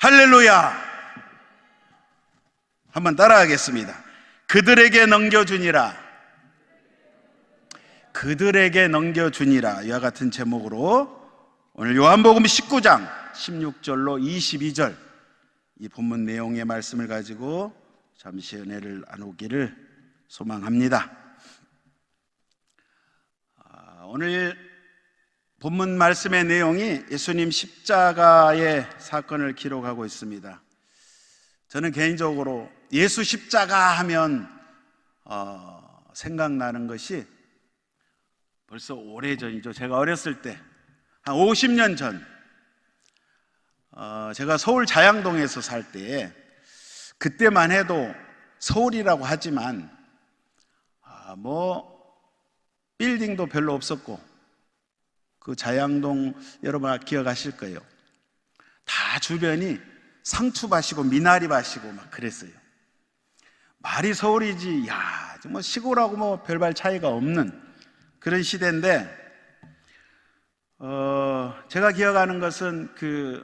할렐루야! 한번 따라하겠습니다. 그들에게 넘겨주니라. 그들에게 넘겨주니라. 이와 같은 제목으로 오늘 요한복음 19장 16절로 22절 이 본문 내용의 말씀을 가지고 잠시 은혜를 나누기를 소망합니다. 오늘 본문 말씀의 내용이 예수님 십자가의 사건을 기록하고 있습니다. 저는 개인적으로 예수 십자가 하면 생각나는 것이 벌써 오래전이죠. 제가 어렸을 때 한 50년 전 제가 서울 자양동에서 살 때, 그때만 해도 서울이라고 하지만 빌딩도 별로 없었고, 그 자양동 여러분 기억하실 거예요. 다 주변이 상추밭이고 미나리밭이고 막 그랬어요. 말이 서울이지, 시골하고 별반 차이가 없는 그런 시대인데, 제가 기억하는 것은 그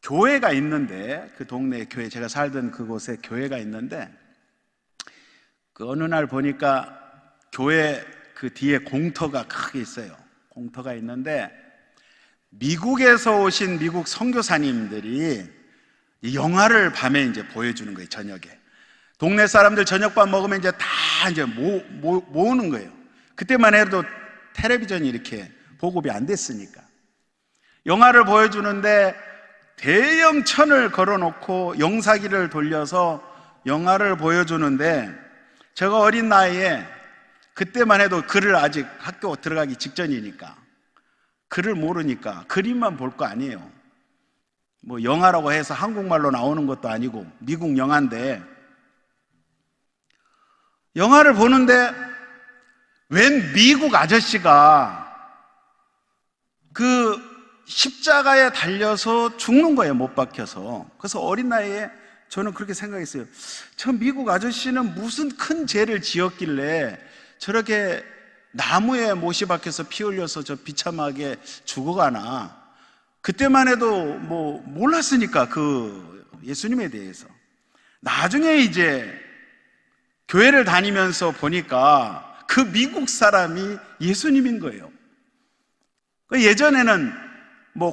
교회가 있는데, 그 동네 교회, 제가 살던 그곳에 교회가 있는데, 그 어느 날 보니까 교회 그 뒤에 공터가 크게 있어요. 공터가 있는데 미국에서 오신 미국 선교사님들이 영화를 밤에 이제 보여주는 거예요. 저녁에 동네 사람들 저녁밥 먹으면 이제 다 이제 모으는 거예요. 그때만 해도 텔레비전이 이렇게 보급이 안 됐으니까 영화를 보여주는데 대형 천을 걸어놓고 영사기를 돌려서 영화를 보여주는데, 제가 어린 나이에 그때만 해도 글을 아직 학교 들어가기 직전이니까 글을 모르니까 그림만 볼 거 아니에요. 영화라고 해서 한국말로 나오는 것도 아니고 미국 영화인데, 영화를 보는데 웬 미국 아저씨가 그 십자가에 달려서 죽는 거예요. 못 박혀서. 그래서 어린 나이에 저는 그렇게 생각했어요. 저 미국 아저씨는 무슨 큰 죄를 지었길래 저렇게 나무에 못이 박혀서 피 흘려서 저 비참하게 죽어가나. 그때만 해도 몰랐으니까 그 예수님에 대해서. 나중에 이제 교회를 다니면서 보니까 그 미국 사람이 예수님인 거예요. 예전에는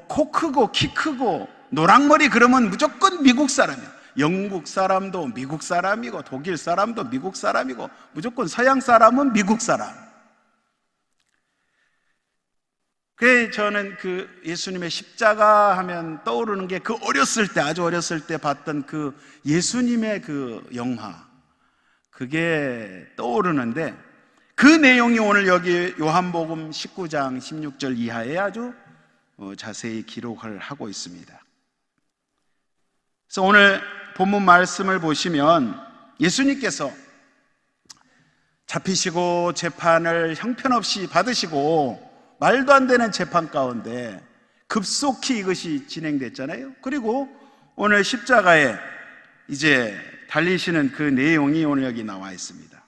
코 크고 키 크고 노랑머리 그러면 무조건 미국 사람이야. 영국 사람도 미국 사람이고 독일 사람도 미국 사람이고 무조건 서양 사람은 미국 사람. 그래서 저는 그 예수님의 십자가 하면 떠오르는 게 그 아주 어렸을 때 봤던 그 예수님의 그 영화, 그게 떠오르는데, 그 내용이 오늘 여기 요한복음 19장 16절 이하에 아주 자세히 기록을 하고 있습니다. 그래서 오늘 본문 말씀을 보시면 예수님께서 잡히시고 재판을 형편없이 받으시고 말도 안 되는 재판 가운데 급속히 이것이 진행됐잖아요. 그리고 오늘 십자가에 이제 달리시는 그 내용이 오늘 여기 나와 있습니다.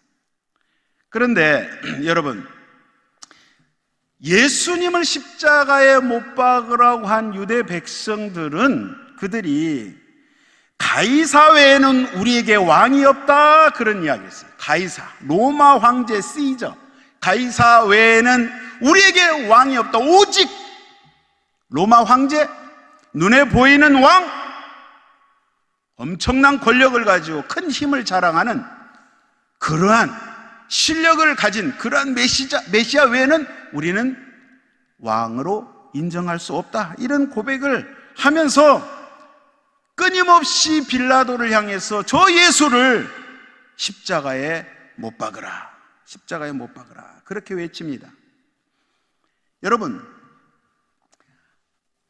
그런데 여러분, 예수님을 십자가에 못 박으라고 한 유대 백성들은 그들이 가이사 외에는 우리에게 왕이 없다, 그런 이야기를 했어요. 가이사, 로마 황제 시저, 가이사 외에는 우리에게 왕이 없다. 오직 로마 황제, 눈에 보이는 왕, 엄청난 권력을 가지고 큰 힘을 자랑하는 그러한 실력을 가진 그러한 메시아 외에는 우리는 왕으로 인정할 수 없다, 이런 고백을 하면서 끊임없이 빌라도를 향해서 저 예수를 십자가에 못 박으라, 십자가에 못 박으라, 그렇게 외칩니다. 여러분,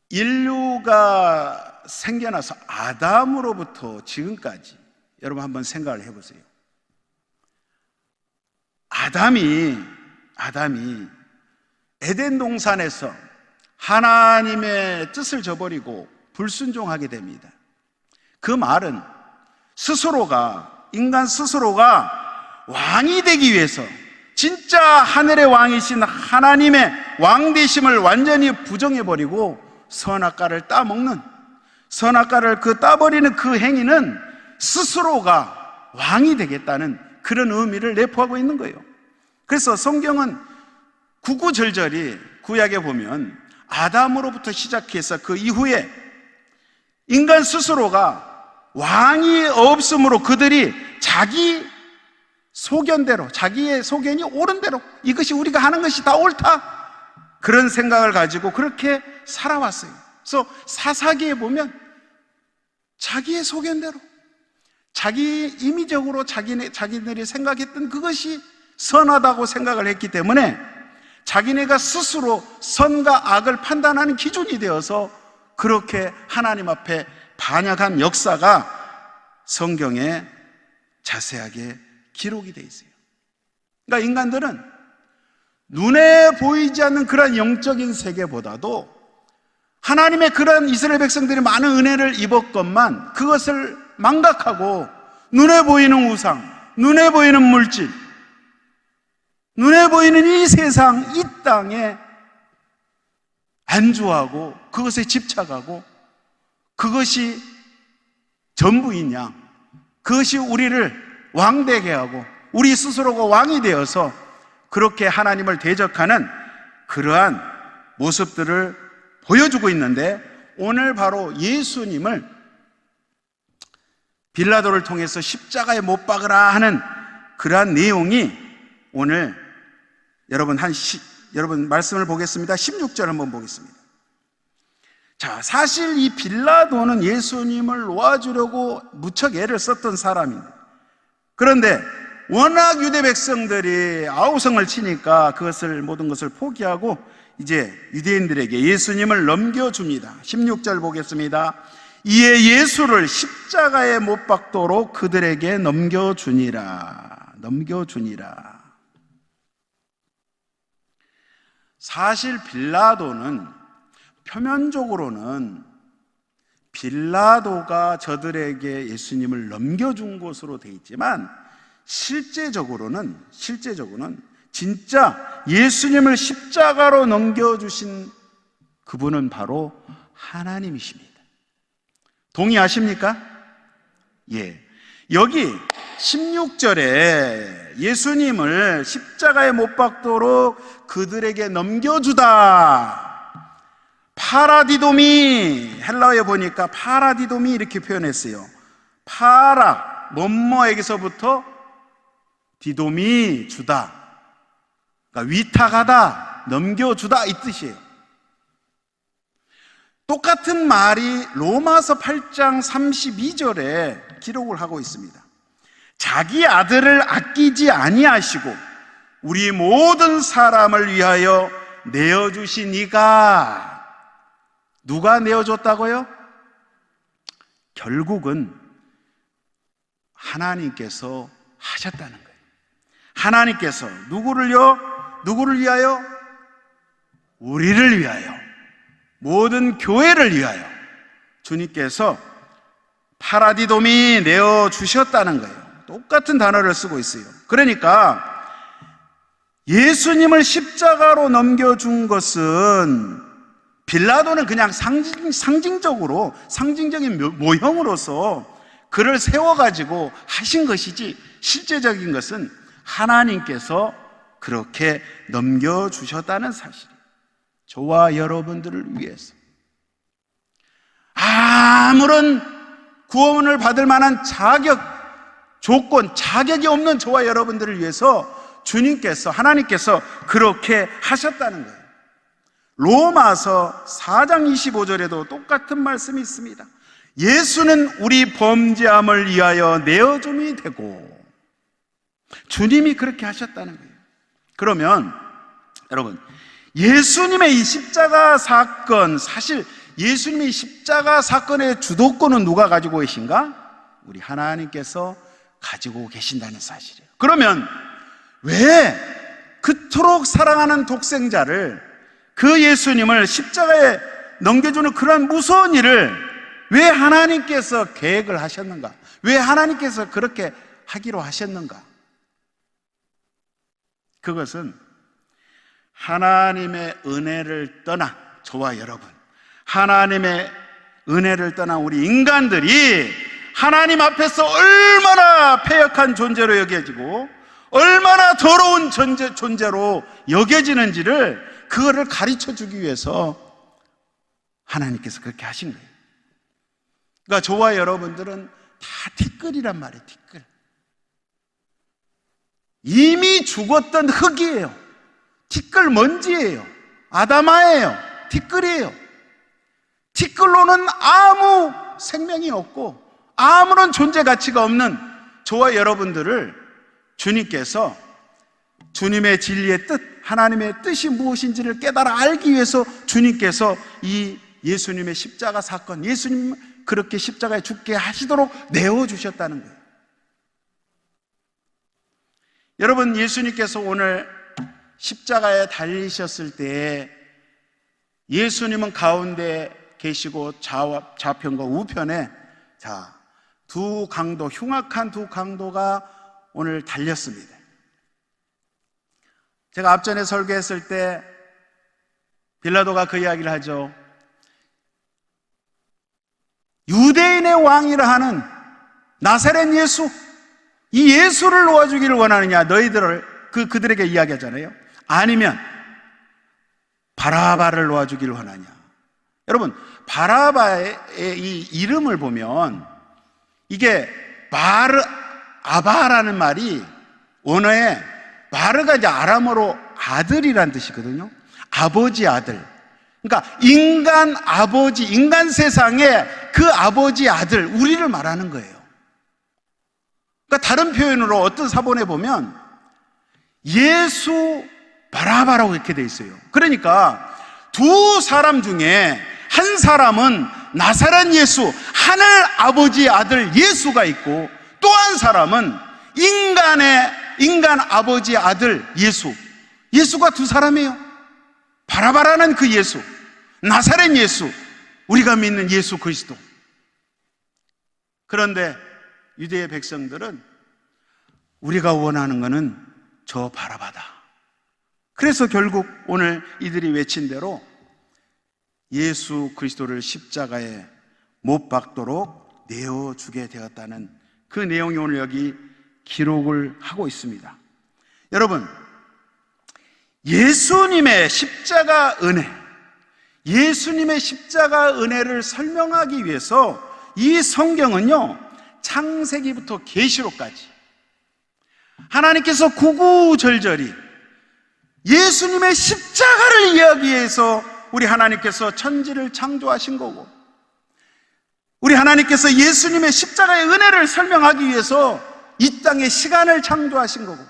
인류가 생겨나서 아담으로부터 지금까지 여러분 한번 생각을 해보세요. 아담이 에덴 동산에서 하나님의 뜻을 저버리고 불순종하게 됩니다. 그 말은 인간 스스로가 왕이 되기 위해서 진짜 하늘의 왕이신 하나님의 왕 되심을 완전히 부정해버리고 선악과를 따먹는 선악과를 따버리는 그 행위는 스스로가 왕이 되겠다는 그런 의미를 내포하고 있는 거예요. 그래서 성경은 구구절절히 구약에 보면 아담으로부터 시작해서 그 이후에 인간 스스로가 왕이 없으므로 그들이 자기 소견대로, 자기의 소견이 옳은 대로, 이것이 우리가 하는 것이 다 옳다, 그런 생각을 가지고 그렇게 살아왔어요. 그래서 사사기에 보면 자기의 소견대로, 자기 임의적으로 자기들이 생각했던 그것이 선하다고 생각을 했기 때문에 자기네가 스스로 선과 악을 판단하는 기준이 되어서 그렇게 하나님 앞에 반역한 역사가 성경에 자세하게 기록이 되어 있어요. 그러니까 인간들은 눈에 보이지 않는 그런 영적인 세계보다도 하나님의 그런 이스라엘 백성들이 많은 은혜를 입었건만 그것을 망각하고 눈에 보이는 우상, 눈에 보이는 물질, 눈에 보이는 이 세상, 이 땅에 안주하고 그것에 집착하고 그것이 전부인 양, 그것이 우리를 왕되게 하고 우리 스스로가 왕이 되어서 그렇게 하나님을 대적하는 그러한 모습들을 보여주고 있는데, 오늘 바로 예수님을 빌라도를 통해서 십자가에 못 박으라 하는 그러한 내용이 오늘 여러분 말씀을 보겠습니다. 16절 한번 보겠습니다. 자, 사실 이 빌라도는 예수님을 놓아주려고 무척 애를 썼던 사람입니다. 그런데 워낙 유대 백성들이 아우성을 치니까 모든 것을 포기하고 이제 유대인들에게 예수님을 넘겨줍니다. 16절 보겠습니다. 이에 예수를 십자가에 못 박도록 그들에게 넘겨주니라. 사실 빌라도는 표면적으로는 빌라도가 저들에게 예수님을 넘겨준 것으로 되어 있지만 실제적으로는 진짜 예수님을 십자가로 넘겨주신 그분은 바로 하나님이십니다. 동의하십니까? 예. 여기 16절에 예수님을 십자가에 못 박도록 그들에게 넘겨주다, 파라디도미, 헬라어에 보니까 파라디도미 이렇게 표현했어요. 파라, 뭐뭐에게서부터 디도미, 주다, 그러니까 위탁하다, 넘겨주다, 이 뜻이에요. 똑같은 말이 로마서 8장 32절에 기록을 하고 있습니다. 자기 아들을 아끼지 아니하시고 우리 모든 사람을 위하여 내어주신 이가, 누가 내어줬다고요? 결국은 하나님께서 하셨다는 거예요. 하나님께서 누구를 위하여? 우리를 위하여, 모든 교회를 위하여 주님께서 파라디도미 내어주셨다는 거예요. 똑같은 단어를 쓰고 있어요. 그러니까 예수님을 십자가로 넘겨준 것은 빌라도는 그냥 상징적인 모형으로서 그를 세워가지고 하신 것이지, 실제적인 것은 하나님께서 그렇게 넘겨주셨다는 사실이에요. 저와 여러분들을 위해서 아무런 구원을 받을 만한 자격이 없는 저와 여러분들을 위해서 하나님께서 그렇게 하셨다는 거예요. 로마서 4장 25절에도 똑같은 말씀이 있습니다. 예수는 우리 범죄함을 위하여 내어줌이 되고, 주님이 그렇게 하셨다는 거예요. 그러면 여러분, 예수님의 이 십자가 사건, 사실 예수님의 십자가 사건의 주도권은 누가 가지고 계신가? 우리 하나님께서 가지고 계신다는 사실이에요. 그러면 왜 그토록 사랑하는 독생자를, 그 예수님을 십자가에 넘겨주는 그런 무서운 일을 왜 하나님께서 계획을 하셨는가? 왜 하나님께서 그렇게 하기로 하셨는가? 그것은 하나님의 은혜를 떠나 저와 여러분, 하나님의 은혜를 떠난 우리 인간들이 하나님 앞에서 얼마나 패역한 존재로 여겨지고 얼마나 더러운 존재로 여겨지는지를 그거를 가르쳐 주기 위해서 하나님께서 그렇게 하신 거예요. 그러니까 저와 여러분들은 다 티끌이란 말이에요. 티끌. 이미 죽었던 흙이에요. 티끌 먼지예요. 아담아예요. 티끌이에요. 티끌로는 아무 생명이 없고 아무런 존재 가치가 없는 저와 여러분들을 주님께서 주님의 진리의 뜻, 하나님의 뜻이 무엇인지를 깨달아 알기 위해서 주님께서 이 예수님의 십자가 사건, 예수님 그렇게 십자가에 죽게 하시도록 내어주셨다는 거예요. 여러분, 예수님께서 오늘 십자가에 달리셨을 때 예수님은 가운데 계시고 좌편과 우편에 두 강도, 흉악한 두 강도가 오늘 달렸습니다. 제가 앞전에 설교했을 때 빌라도가 그 이야기를 하죠. 유대인의 왕이라 하는 나사렛 예수, 이 예수를 놓아주기를 원하느냐, 너희들을 그들에게 이야기하잖아요. 아니면 바라바를 놓아주기를 원하냐. 여러분, 바라바의 이 이름을 보면 이게 아바라는 말이 원어에 바르가 이제 아람어로 아들이란 뜻이거든요. 아버지 아들. 그러니까 인간 아버지, 인간 세상의 그 아버지 아들, 우리를 말하는 거예요. 그러니까 다른 표현으로 어떤 사본에 보면 예수 바라바라고 이렇게 돼 있어요. 그러니까 두 사람 중에 한 사람은 나사렛 예수, 하늘 아버지의 아들 예수가 있고, 또 한 사람은 인간 아버지의 아들 예수가 두 사람이에요. 바라바라는 그 예수, 나사렛 예수, 우리가 믿는 예수 그리스도. 그런데 유대의 백성들은 우리가 원하는 것은 저 바라바다. 그래서 결국 오늘 이들이 외친 대로 예수 그리스도를 십자가에 못 박도록 내어주게 되었다는 그 내용이 오늘 여기 기록을 하고 있습니다. 여러분, 예수님의 십자가 은혜, 예수님의 십자가 은혜를 설명하기 위해서 이 성경은요, 창세기부터 계시록까지 하나님께서 구구절절히 예수님의 십자가를 이야기해서 우리 하나님께서 천지를 창조하신 거고, 우리 하나님께서 예수님의 십자가의 은혜를 설명하기 위해서 이 땅에 시간을 창조하신 거고.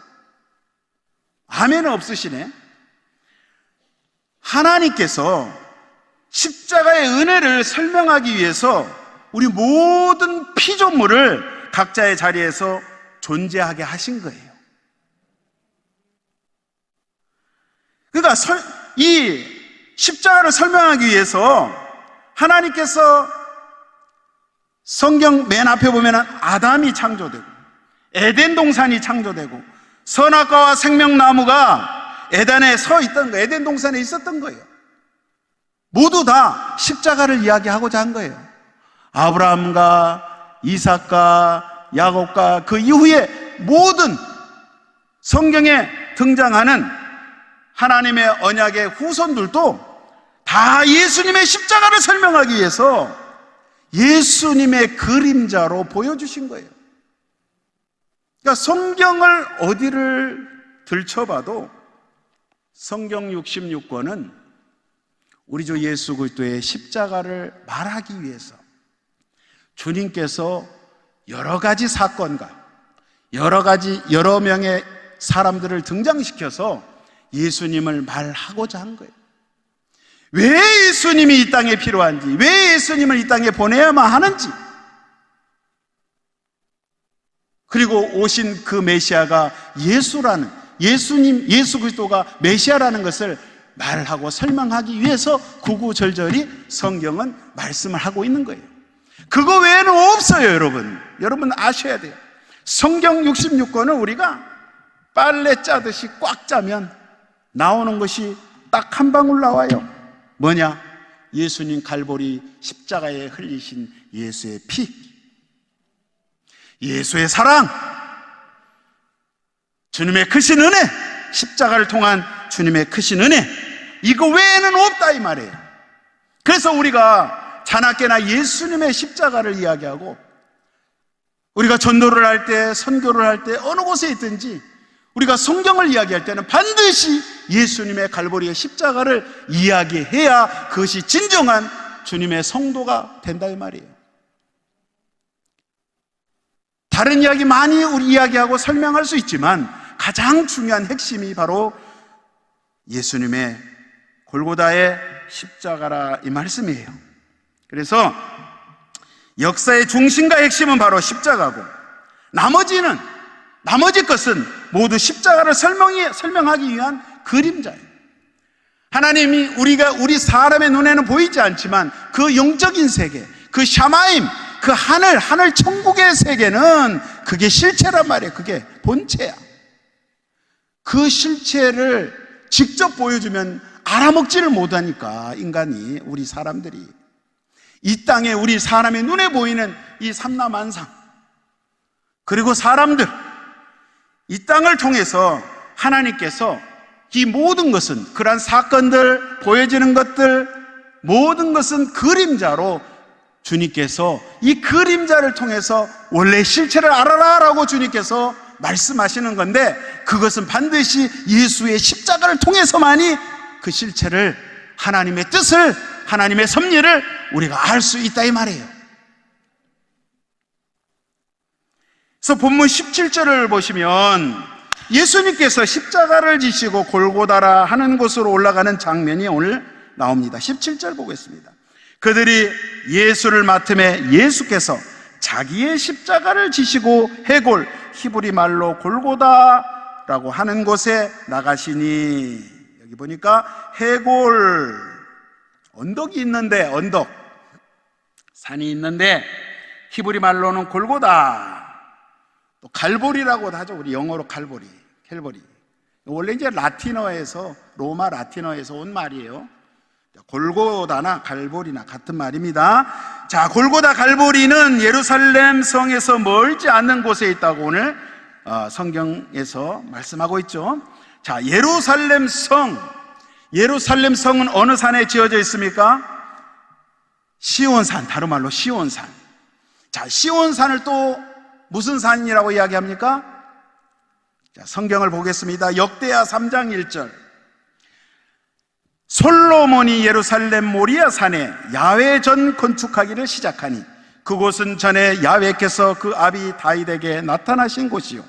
아멘은 없으시네. 하나님께서 십자가의 은혜를 설명하기 위해서 우리 모든 피조물을 각자의 자리에서 존재하게 하신 거예요. 그러니까 이 십자가를 설명하기 위해서 하나님께서 성경 맨 앞에 보면 아담이 창조되고 에덴 동산이 창조되고 선악과와 생명나무가 에덴에 서 있던 거예요. 에덴 동산에 있었던 거예요. 모두 다 십자가를 이야기하고자 한 거예요. 아브라함과 이삭과 야곱과 그 이후에 모든 성경에 등장하는 하나님의 언약의 후손들도 다 예수님의 십자가를 설명하기 위해서 예수님의 그림자로 보여주신 거예요. 그러니까 성경을 어디를 들춰봐도 성경 66권은 우리 주 예수 그리스도의 십자가를 말하기 위해서 주님께서 여러 가지 사건과 여러 명의 사람들을 등장시켜서 예수님을 말하고자 한 거예요. 왜 예수님이 이 땅에 필요한지, 왜 예수님을 이 땅에 보내야만 하는지, 그리고 오신 그 메시아가 예수라는, 예수 그리스도가 메시아라는 것을 말하고 설명하기 위해서 구구절절히 성경은 말씀을 하고 있는 거예요. 그거 외에는 없어요. 여러분 아셔야 돼요. 성경 66권은 우리가 빨래 짜듯이 꽉 짜면 나오는 것이 딱 한 방울 나와요. 뭐냐? 예수님 갈보리 십자가에 흘리신 예수의 피, 예수의 사랑, 주님의 크신 은혜, 십자가를 통한 주님의 크신 은혜, 이거 외에는 없다 이 말이에요. 그래서 우리가 자나깨나 예수님의 십자가를 이야기하고, 우리가 전도를 할 때, 선교를 할 때, 어느 곳에 있든지 우리가 성경을 이야기할 때는 반드시 예수님의 갈보리의 십자가를 이야기해야 그것이 진정한 주님의 성도가 된다 이 말이에요. 다른 이야기 많이 우리 이야기하고 설명할 수 있지만 가장 중요한 핵심이 바로 예수님의 골고다의 십자가라 이 말씀이에요. 그래서 역사의 중심과 핵심은 바로 십자가고, 나머지 것은 모두 십자가를 설명하기 위한 그림자예요. 하나님이 우리 사람의 눈에는 보이지 않지만 그 영적인 세계, 그 샤마임, 그 하늘 천국의 세계는 그게 실체란 말이에요. 그게 본체야. 그 실체를 직접 보여주면 알아먹지를 못하니까 인간이, 우리 사람들이 이 땅에 우리 사람의 눈에 보이는 이 삼라만상, 그리고 사람들, 이 땅을 통해서 하나님께서 이 모든 것은, 그러한 사건들, 보여지는 것들, 모든 것은 그림자로 주님께서 이 그림자를 통해서 원래 실체를 알아라라고 주님께서 말씀하시는 건데, 그것은 반드시 예수의 십자가를 통해서만이 그 실체를, 하나님의 뜻을, 하나님의 섭리를 우리가 알 수 있다 이 말이에요. 그래서 본문 17절을 보시면 예수님께서 십자가를 지시고 골고다라 하는 곳으로 올라가는 장면이 오늘 나옵니다. 17절 보겠습니다. 그들이 예수를 맡음에 예수께서 자기의 십자가를 지시고 해골, 히브리 말로 골고다라고 하는 곳에 나가시니, 여기 보니까 해골, 언덕이 있는데, 언덕, 산이 있는데 히브리 말로는 골고다, 또 갈보리라고도 하죠. 우리 영어로 갈보리, 캘보리. 원래 이제 라틴어에서, 로마 라틴어에서 온 말이에요. 골고다나 갈보리나 같은 말입니다. 자, 골고다 갈보리는 예루살렘 성에서 멀지 않는 곳에 있다고 오늘 성경에서 말씀하고 있죠. 자, 예루살렘 성은 어느 산에 지어져 있습니까? 시온산, 다른 말로 시온산. 자, 시온산을 또 무슨 산이라고 이야기합니까? 자, 성경을 보겠습니다. 역대하 3장 1절. 솔로몬이 예루살렘 모리아 산에 야훼 전 건축하기를 시작하니 그곳은 전에 야훼께서 그 아비 다윗에게 나타나신 곳이요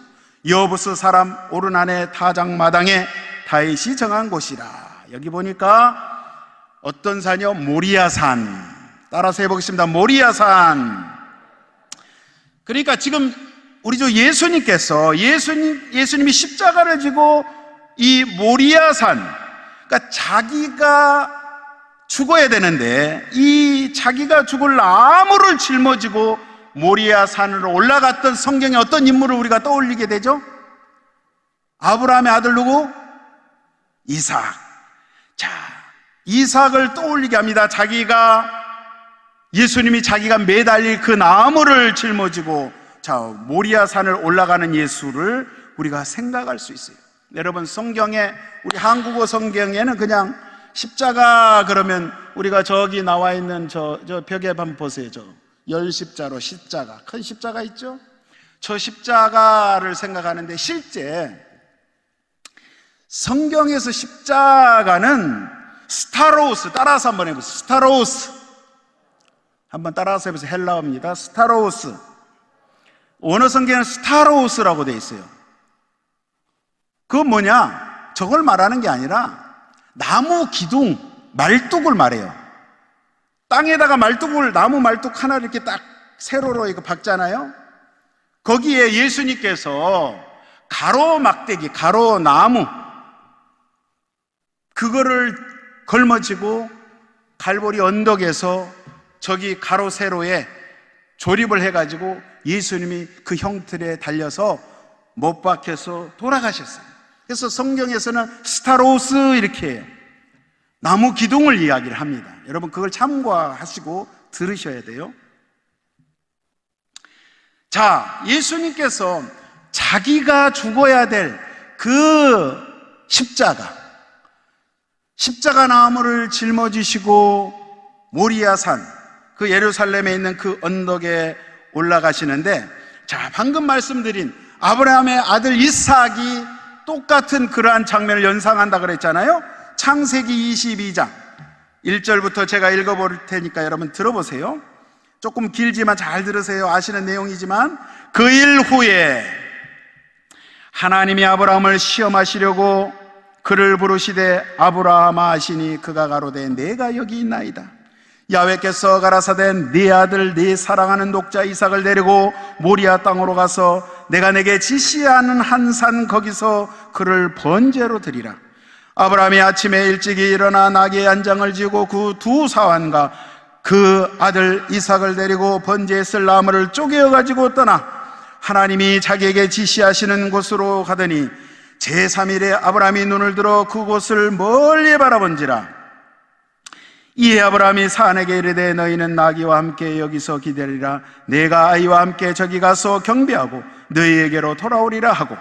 여부스 사람 오르난의 타작마당에 다윗이 정한 곳이라. 여기 보니까 어떤 산이요? 모리아산. 따라서 해보겠습니다. 모리아산. 그러니까 지금 우리 주 예수님께서 예수님이 십자가를 지고 이 모리아산, 그러니까 자기가 죽어야 되는데 이 자기가 죽을 나무를 짊어지고 모리아산으로 올라갔던 성경의 어떤 인물을 우리가 떠올리게 되죠? 아브라함의 아들 누구? 이삭. 자, 이삭을 떠올리게 합니다. 예수님이 자기가 매달릴 그 나무를 짊어지고 자, 모리아산을 올라가는 예수를 우리가 생각할 수 있어요. 여러분, 성경에, 우리 한국어 성경에는 그냥 십자가 그러면 우리가 저기 나와 있는 저 벽에 한번 보세요. 저 열십자로 십자가, 큰 십자가 있죠? 저 십자가를 생각하는데 실제 성경에서 십자가는 스타로스, 따라서 한번 해보세요. 스타로스. 한번 따라서 해보세요. 헬라어입니다. 스타로스. 원어 성경에는 스타로스라고 되어 있어요. 그건 뭐냐? 저걸 말하는 게 아니라 나무 기둥, 말뚝을 말해요. 땅에다가 나무 말뚝 하나를 이렇게 딱 세로로 이거 박잖아요. 거기에 예수님께서 가로 막대기, 가로 나무, 그거를 걸머지고 갈보리 언덕에서 저기 가로 세로에 조립을 해가지고 예수님이 그 형틀에 달려서 못 박혀서 돌아가셨어요. 그래서 성경에서는 스타로스 이렇게 해요. 나무 기둥을 이야기를 합니다. 여러분 그걸 참고하시고 들으셔야 돼요. 자, 예수님께서 자기가 죽어야 될 그 십자가 나무를 짊어지시고 모리아산, 그 예루살렘에 있는 그 언덕에 올라가시는데, 자, 방금 말씀드린 아브라함의 아들 이삭이 똑같은 그러한 장면을 연상한다 그랬잖아요. 창세기 22장 1절부터 제가 읽어볼 테니까 여러분 들어보세요. 조금 길지만 잘 들으세요. 아시는 내용이지만, 그 일 후에 하나님이 아브라함을 시험하시려고 그를 부르시되 아브라함아 하시니 그가 가로되 내가 여기 있나이다. 야훼께서 가라사대 네 아들 네 사랑하는 독자 이삭을 데리고 모리아 땅으로 가서 내가 내게 지시하는 한 산 거기서 그를 번제로 드리라. 아브라함이 아침에 일찍이 일어나 나귀의 안장을 지고 그 두 사환과 그 아들 이삭을 데리고 번제에 쓸 나무를 쪼개어 가지고 떠나 하나님이 자기에게 지시하시는 곳으로 가더니 제3일에 아브라함이 눈을 들어 그곳을 멀리 바라본지라. 이에 아브라함이 사안에게 이르되 너희는 나귀와 함께 여기서 기다리라. 내가 아이와 함께 저기 가서 경배하고 너희에게로 돌아오리라 하고,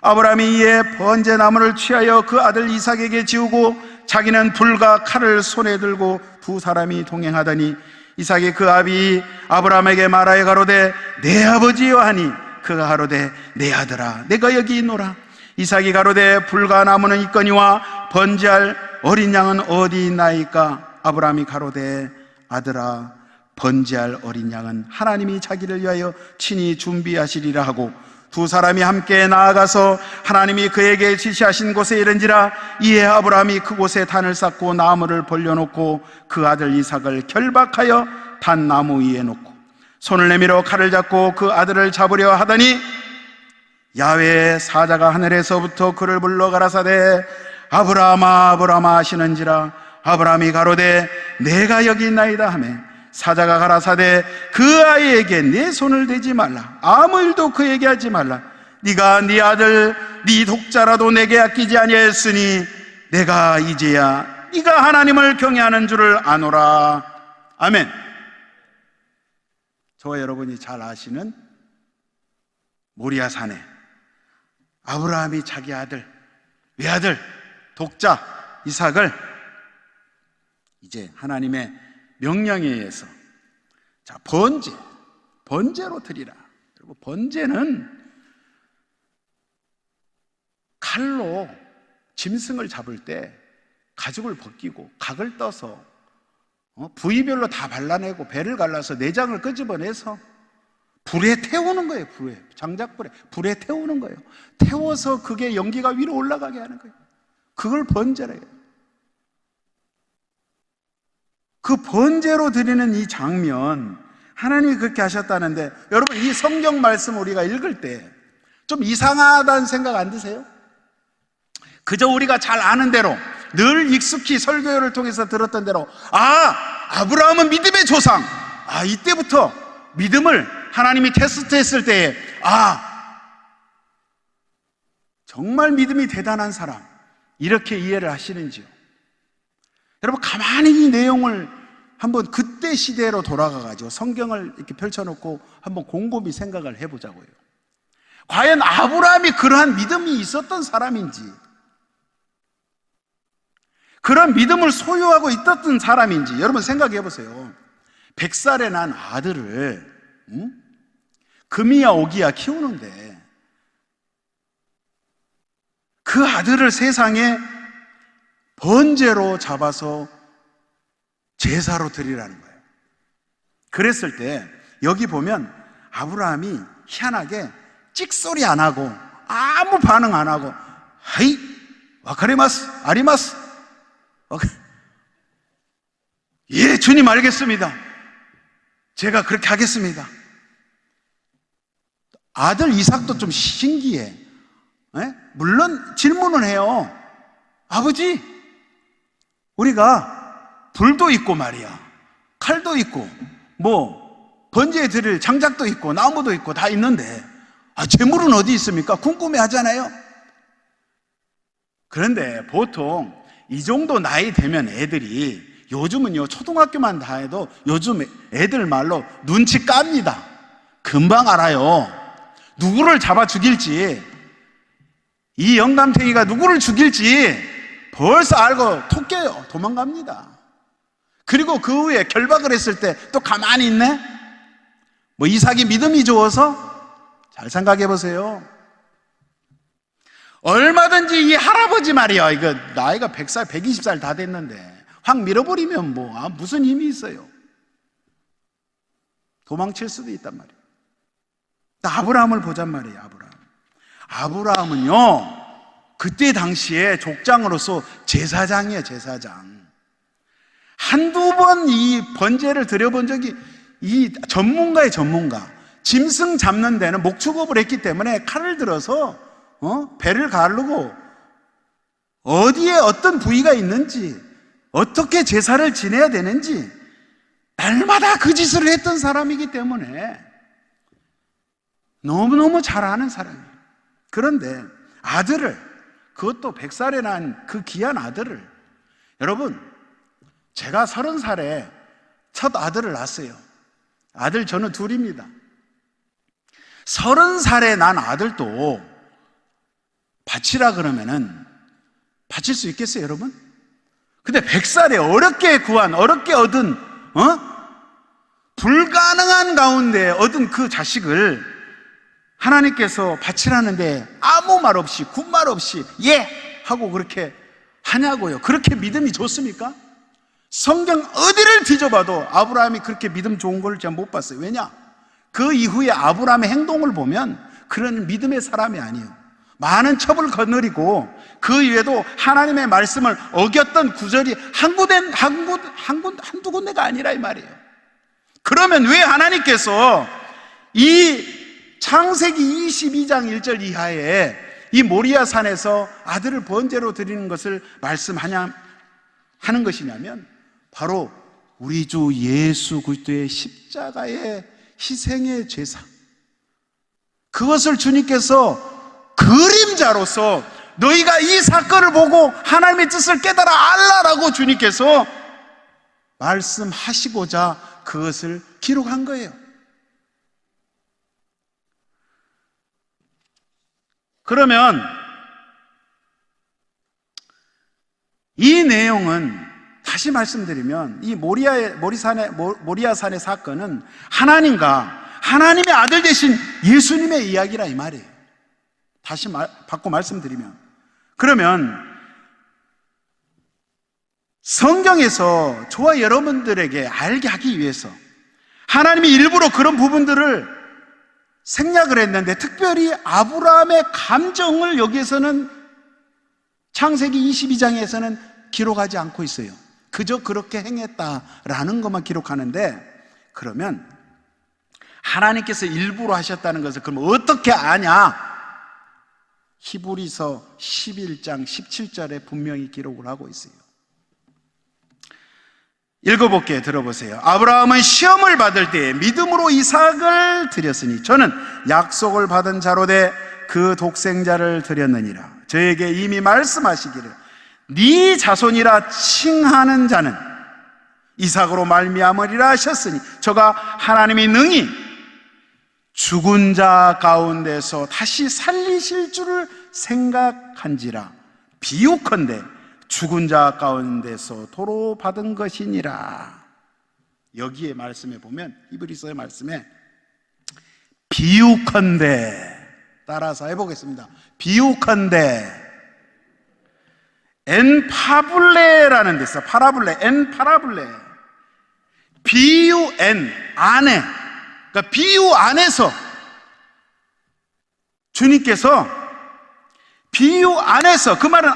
아브라함이 이에 번제나무를 취하여 그 아들 이삭에게 지우고 자기는 불과 칼을 손에 들고 두 사람이 동행하더니 이삭이 그 아비 아브라함에게 말하여 가로되 내 아버지여 하니 그가 가로되 내 아들아 내가 여기 있노라. 이삭이 가로되 불과 나무는 있거니와 번제할 어린 양은 어디 있나이까. 아브라함이 가로되 아들아 번제할 어린 양은 하나님이 자기를 위하여 친히 준비하시리라 하고, 두 사람이 함께 나아가서 하나님이 그에게 지시하신 곳에 이른지라. 이에 아브라함이 그곳에 단을 쌓고 나무를 벌려놓고 그 아들 이삭을 결박하여 단나무 위에 놓고 손을 내밀어 칼을 잡고 그 아들을 잡으려 하더니 야훼의 사자가 하늘에서부터 그를 불러 가라사대 아브라함아 아브라함아 하시는지라. 아브라함이 가로되 내가 여기 있나이다 하매 사자가 가라사대 그 아이에게 내 손을 대지 말라. 아무 일도 그에게 하지 말라. 네가 네 아들 네 독자라도 내게 아끼지 아니하였으니 내가 이제야 네가 하나님을 경외하는 줄을 아노라. 아멘. 저와 여러분이 잘 아시는 모리아산에 아브라함이 자기 아들, 외아들, 독자 이삭을 이제 하나님의 명령에 의해서 자 번제로 드리라. 그리고 번제는 칼로 짐승을 잡을 때 가죽을 벗기고 각을 떠서 부위별로 다 발라내고 배를 갈라서 내장을 끄집어내서 불에 태우는 거예요. 장작불에 불에 태우는 거예요. 태워서 그게 연기가 위로 올라가게 하는 거예요. 그걸 번제래요. 그 번제로 드리는 이 장면, 하나님이 그렇게 하셨다는데, 여러분 이 성경 말씀 우리가 읽을 때 좀 이상하다는 생각 안 드세요? 그저 우리가 잘 아는 대로 늘 익숙히 설교를 통해서 들었던 대로 아브라함은 믿음의 조상, 이때부터 믿음을 하나님이 테스트했을 때에 정말 믿음이 대단한 사람, 이렇게 이해를 하시는지요? 여러분 가만히 이 내용을 한번 그때 시대로 돌아가가지고 성경을 이렇게 펼쳐놓고 한번 곰곰이 생각을 해보자고요. 과연 아브라함이 그러한 믿음이 있었던 사람인지, 그런 믿음을 소유하고 있었던 사람인지 여러분 생각해 보세요. 100살에 난 아들을 금이야 오기야 키우는데 그 아들을 세상에 번제로 잡아서 제사로 드리라는 거예요. 그랬을 때 여기 보면 아브라함이 희한하게 찍소리 안 하고 아무 반응 안 하고 하이 와카리마스 아리마스 예 주님 알겠습니다. 제가 그렇게 하겠습니다. 아들 이삭도 좀 신기해. 물론 질문은 해요. 아버지, 우리가 불도 있고 말이야, 칼도 있고 뭐 번제에 드릴 장작도 있고 나무도 있고 다 있는데 재물은 어디 있습니까? 궁금해 하잖아요. 그런데 보통 이 정도 나이 되면 애들이, 요즘은요 초등학교만 다 해도 요즘 애들 말로 눈치 깝니다. 금방 알아요. 누구를 잡아 죽일지, 이 영감탱이가 누구를 죽일지 벌써 알고 톡 깨요. 도망갑니다. 그리고 그 후에 결박을 했을 때 또 가만히 있네? 뭐 이삭이 믿음이 좋아서? 잘 생각해 보세요. 얼마든지 이 할아버지 말이야, 이거 나이가 100살 120살 다 됐는데 확 밀어버리면 뭐 무슨 힘이 있어요? 도망칠 수도 있단 말이에요. 아브라함을 보잔 말이에요. 아브라함은요 그때 당시에 족장으로서 제사장이에요. 제사장. 한두 번 이 번제를 드려본 적이, 이 전문가의 전문가, 짐승 잡는 데는 목축업을 했기 때문에 칼을 들어서 배를 가르고 어디에 어떤 부위가 있는지, 어떻게 제사를 지내야 되는지 날마다 그 짓을 했던 사람이기 때문에 너무너무 잘 아는 사람이에요. 그런데 아들을, 그것도 100살에 난 그 귀한 아들을, 여러분 제가 30살에 첫 아들을 낳았어요. 아들 저는 둘입니다. 30살에 난 아들도 바치라 그러면은 바칠 수 있겠어요, 여러분? 근데 100살에 어렵게 얻은 불가능한 가운데 얻은 그 자식을 하나님께서 바치라는데 아무 말 없이, 군말 없이 예! 하고 그렇게 하냐고요. 그렇게 믿음이 좋습니까? 성경 어디를 뒤져봐도 아브라함이 그렇게 믿음 좋은 걸 제가 못 봤어요. 왜냐? 그 이후에 아브라함의 행동을 보면 그런 믿음의 사람이 아니에요. 많은 첩을 거느리고 그 이외에도 하나님의 말씀을 어겼던 구절이 한두 군데가 아니라 이 말이에요. 그러면 왜 하나님께서 이 창세기 22장 1절 이하에 이 모리아 산에서 아들을 번제로 드리는 것을 하는 것이냐면, 바로 우리 주 예수 그리스도의 십자가의 희생의 제사, 그것을 주님께서 그림자로서 너희가 이 사건을 보고 하나님의 뜻을 깨달아 알라라고 주님께서 말씀하시고자 그것을 기록한 거예요. 그러면 이 내용은 다시 말씀드리면 이 모리아 산의 사건은 하나님의 아들 되신 예수님의 이야기라 이 말이에요. 다시 바꿔 말씀드리면, 그러면 성경에서 저와 여러분들에게 알게 하기 위해서 하나님이 일부러 그런 부분들을 생략을 했는데, 특별히 아브라함의 감정을 여기에서는 창세기 22장에서는 기록하지 않고 있어요. 그저 그렇게 행했다라는 것만 기록하는데, 그러면 하나님께서 일부러 하셨다는 것을 그럼 어떻게 아냐? 히브리서 11장 17절에 분명히 기록을 하고 있어요. 읽어볼게요. 들어보세요. 아브라함은 시험을 받을 때 믿음으로 이삭을 드렸으니 저는 약속을 받은 자로 돼 그 독생자를 드렸느니라. 저에게 이미 말씀하시기를 네 자손이라 칭하는 자는 이삭으로 말미암으리라 하셨으니, 저가 하나님이 능히 죽은 자 가운데서 다시 살리실 줄을 생각한지라. 비유컨대 죽은 자 가운데서 도로 받은 것이니라. 여기에 말씀에 보면, 히브리서의 말씀에 비유컨대, 따라서 해보겠습니다. 비유컨대, 엔파블레라는 데 있어. 파라블레, 엔파라블레. 비유 엔 안에, 그러니까 비유 안에서 주님께서 비유 안에서, 그 말은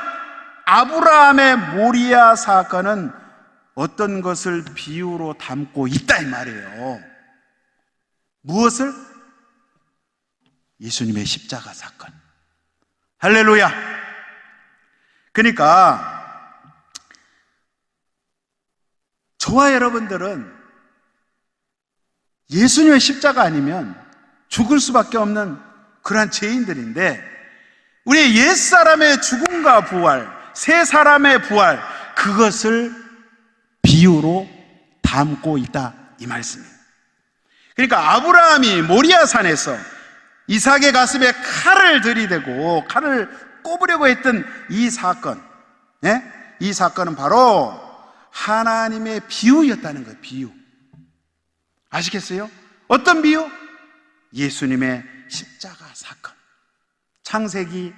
아브라함의 모리아 사건은 어떤 것을 비유로 담고 있다 이 말이에요. 무엇을? 예수님의 십자가 사건. 할렐루야. 그러니까 저와 여러분들은 예수님의 십자가 아니면 죽을 수밖에 없는 그러한 죄인들인데, 우리의 옛사람의 죽음과 부활, 새 사람의 부활, 그것을 비유로 담고 있다, 이 말씀이에요. 그러니까 아브라함이 모리아산에서 이삭의 가슴에 칼을 들이대고 칼을 꼽으려고 했던 이 사건, 이 사건은 바로 하나님의 비유였다는 거예요. 비유. 아시겠어요? 어떤 비유? 예수님의 십자가 사건. 창세기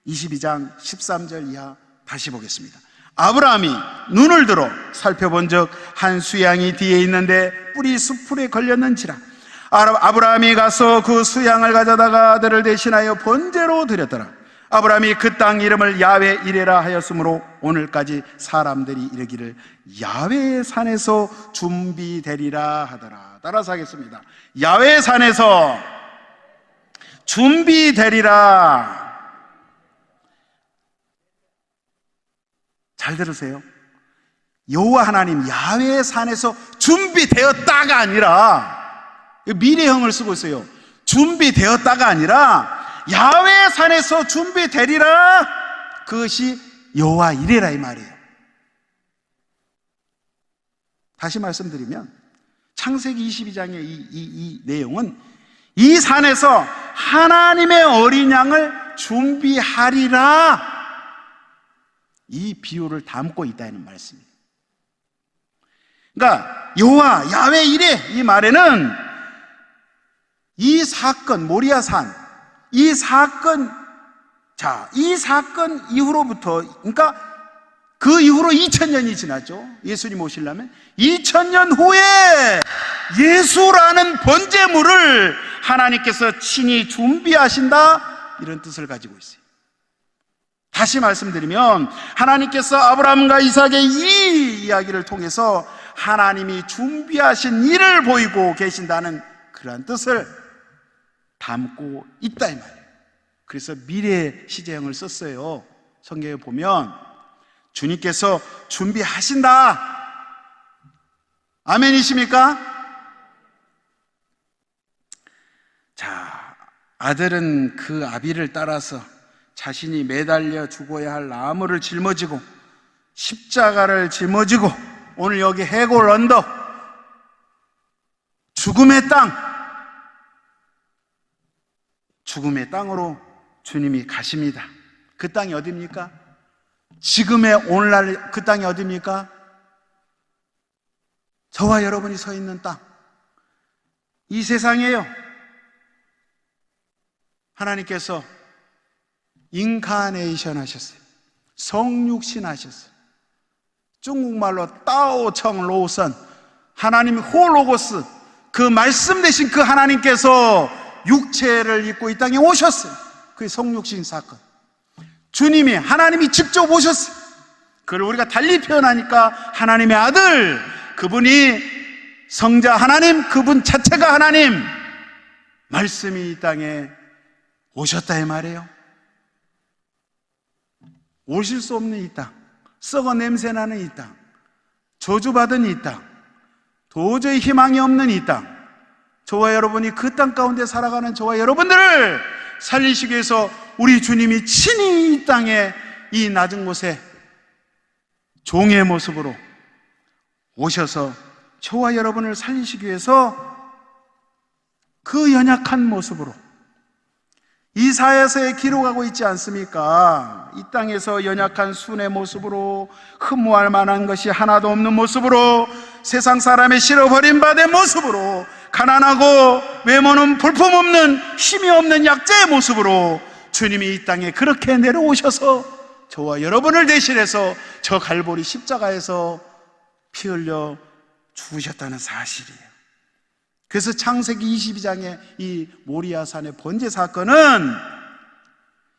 22장 13절 이하 다시 보겠습니다. 아브라함이 눈을 들어 살펴본 적 한 수양이 뒤에 있는데 뿔이 수풀에 걸렸는지라. 아브라함이 가서 그 수양을 가져다가 아들을 대신하여 번제로 드렸더라. 아브라함이 그 땅 이름을 야훼 이레라 하였으므로 오늘까지 사람들이 이르기를 야훼의 산에서 준비되리라 하더라. 따라서 하겠습니다. 야훼의 산에서 준비되리라. 잘 들으세요. 여호와 하나님 야훼의 산에서 준비되었다가 아니라, 미래형을 쓰고 있어요. 준비되었다가 아니라 야훼의 산에서 준비되리라. 그것이 여호와 이레라, 이 말이에요. 다시 말씀드리면 창세기 22장의 이 내용은 이 산에서 하나님의 어린 양을 준비하리라, 이 비유를 담고 있다는 말씀입니다. 그러니까 여호와 야훼 이레, 이 말에는 이 사건, 모리아산, 이 사건 이후로부터, 그러니까 그 이후로 2000년이 지났죠. 예수님 오시려면 2000년 후에 예수라는 번제물을 하나님께서 친히 준비하신다, 이런 뜻을 가지고 있어요. 다시 말씀드리면 하나님께서 아브라함과 이삭의 이 이야기를 통해서 하나님이 준비하신 일을 보이고 계신다는 그러한 뜻을 담고 있다, 이 말이에요. 그래서 미래 시제형을 썼어요. 성경에 보면 주님께서 준비하신다. 아멘이십니까? 자, 아들은 그 아비를 따라서 자신이 매달려 죽어야 할 나무를 짊어지고 십자가를 짊어지고 오늘 여기 해골 언덕, 죽음의 땅, 죽음의 땅으로 주님이 가십니다. 그 땅이 어디입니까? 지금의 오늘날 그 땅이 어디입니까? 저와 여러분이 서 있는 땅, 이 세상이에요. 하나님께서 인카네이션 하셨어요. 성육신 하셨어요. 중국말로 따오청 로선, 하나님 홀로고스, 그 말씀 되신 그 하나님께서 육체를 입고 이 땅에 오셨어요. 그게 성육신 사건. 주님이, 하나님이 직접 오셨어요. 그걸 우리가 달리 표현하니까 하나님의 아들, 그분이 성자 하나님, 그분 자체가 하나님, 말씀이 이 땅에 오셨다, 이 말이에요. 오실 수 없는 이 땅, 썩어 냄새나는 이 땅, 저주받은 이 땅, 도저히 희망이 없는 이 땅, 저와 여러분이 그 땅 가운데 살아가는 저와 여러분들을 살리시기 위해서 우리 주님이 친히 이 땅에, 이 낮은 곳에 종의 모습으로 오셔서 저와 여러분을 살리시기 위해서 그 연약한 모습으로 이사야서에 기록하고 있지 않습니까? 이 땅에서 연약한 순의 모습으로, 흠모할 만한 것이 하나도 없는 모습으로, 세상 사람의 실어버린 바 된 모습으로, 가난하고 외모는 볼품없는 힘이 없는 약자의 모습으로 주님이 이 땅에 그렇게 내려오셔서 저와 여러분을 대신해서 저 갈보리 십자가에서 피 흘려 죽으셨다는 사실이에요. 그래서 창세기 22장의 이 모리아산의 번제 사건은